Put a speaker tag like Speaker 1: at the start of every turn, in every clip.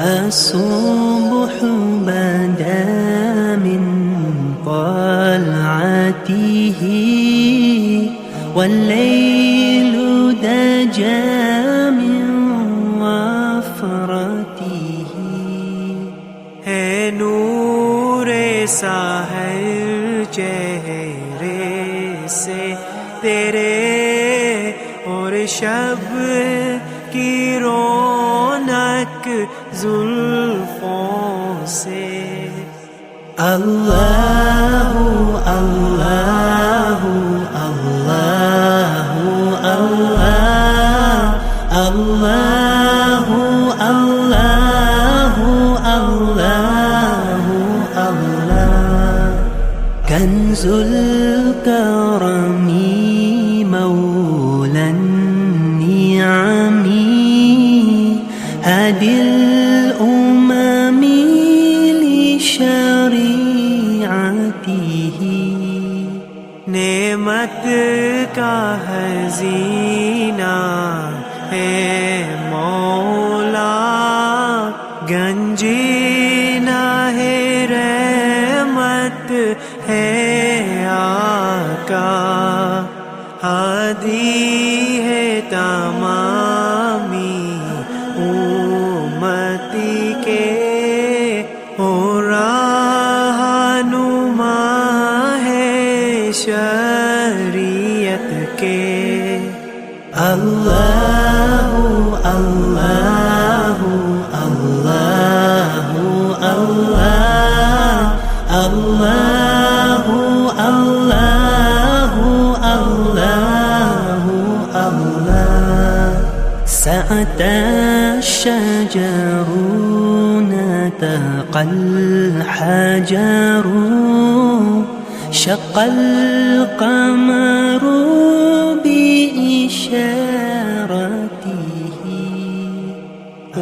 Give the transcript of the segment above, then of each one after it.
Speaker 1: الصبح بدا من طلعته والليل دجى من وفرته
Speaker 2: है नूरे साहिर चेहरे से तेरे और शब की रौनक जुल्फों से
Speaker 1: अल्लाहु अल्लाहु अल्लाहु अल्लाह अल्लाहु अल्लाहु अल्लाहु अल्लाह कंजुल करमी मौला निअमी هادي الأمم لشريعته
Speaker 2: नेमत का हज़ीना है मौला गंजीना है रहमत है आका हादी है तमामी उम्मती के हो रहनुमा है शरीयत के
Speaker 1: अल्लाहु अल्लाहु अल्लाहु अल्लाह अल्लाहु अल्लाहु अल्लाहु अल्लाह سأتى الشجر نطق الحجر شق القمر بإشارته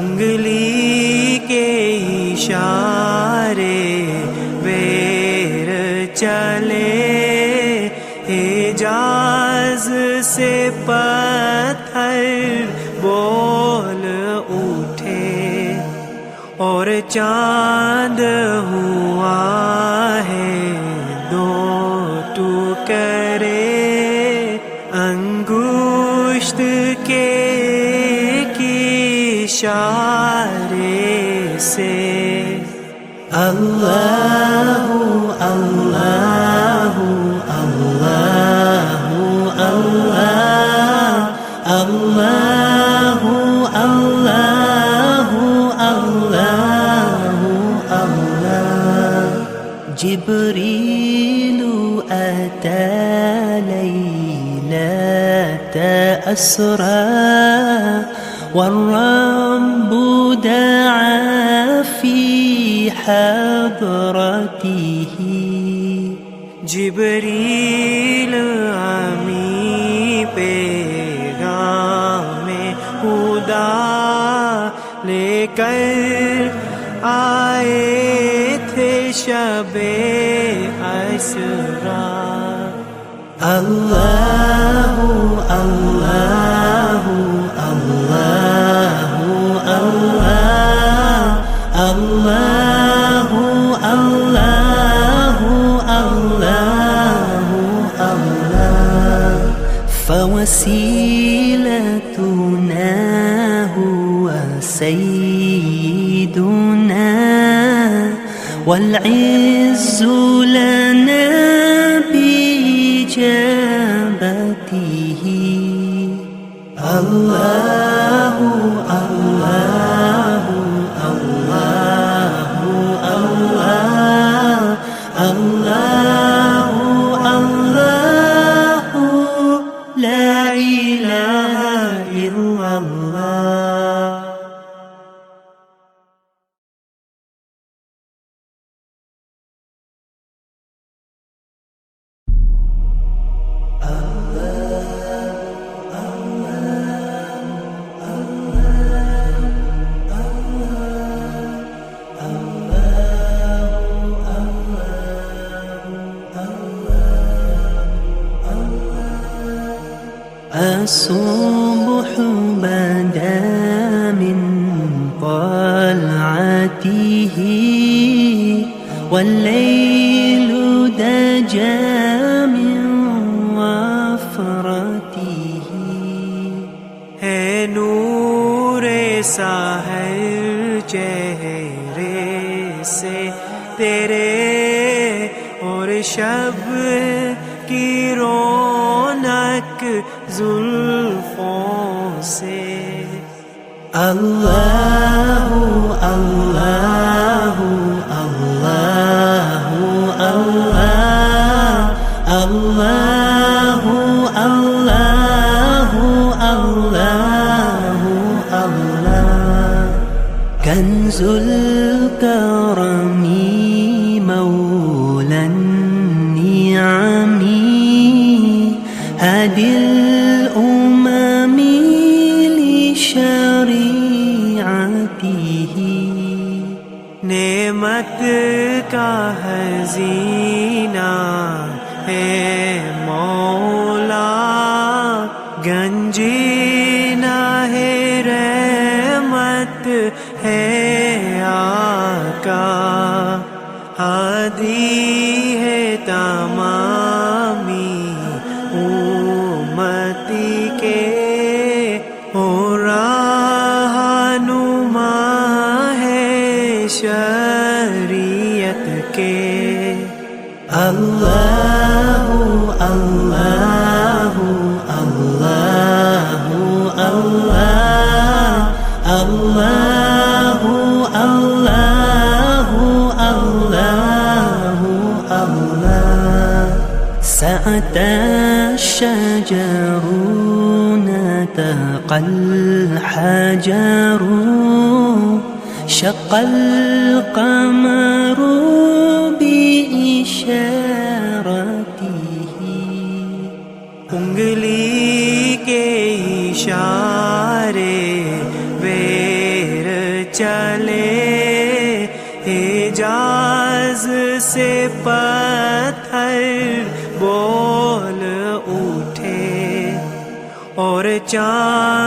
Speaker 2: उंगली के इशारे वेर चले हिजाज से पत्थर बोल उठे और चांद हुआ है दो टुकड़े अंगुष्ठ के इशारे से
Speaker 1: अल्लाहु अल्लाहु अल्लाहु अल्लाह अल्लाहु अल्लाहु अल्लाहु अल्लाह जिब्रीलु अता लैलत अस्रा والرب دعا في حضرته
Speaker 2: जिब्रील आमी पैगाम खुदा लेकर आए थे शबे असरा
Speaker 1: अल्लाहु अल्लाहु अल्लाहु अल्लाह अल्लाहु अल्लाहु अल्लाहु अल्लाह فوسيلتنا هو سيدنا والعز لنا بإجابته الله الله الله الله الله الله لا إله إلا الله الصبح بدا من طلعته والليل دجى من وفرته
Speaker 2: है नूरे साहिर चेहरे से तेरे और शब की रौनक जुल्फों से
Speaker 1: अल्लाहु अल्लाहु अल्लाहु अल्लाह अल्लाहु अल्लाहु अल्लाहु अल्लाह कंजुल करमी मौला निअमी हदिल उममी लिशरीअतिही
Speaker 2: नेमत का हज़ीना है मौला गंजीना है रहमत है आका हादी है तमामी उम्मती के हो रहनुमा है शरीयत के
Speaker 1: अल्लाहु अल्लाहु अल्लाहु अल्लाह अल्लाहु अल्लाहु अल्लाहु अल्लाह سأتى الشجر نطق الحجر شق القمر بإشارته
Speaker 2: उंगली के इशारे वेर चले हिजाज से पत्थर बोल उठे और चाँद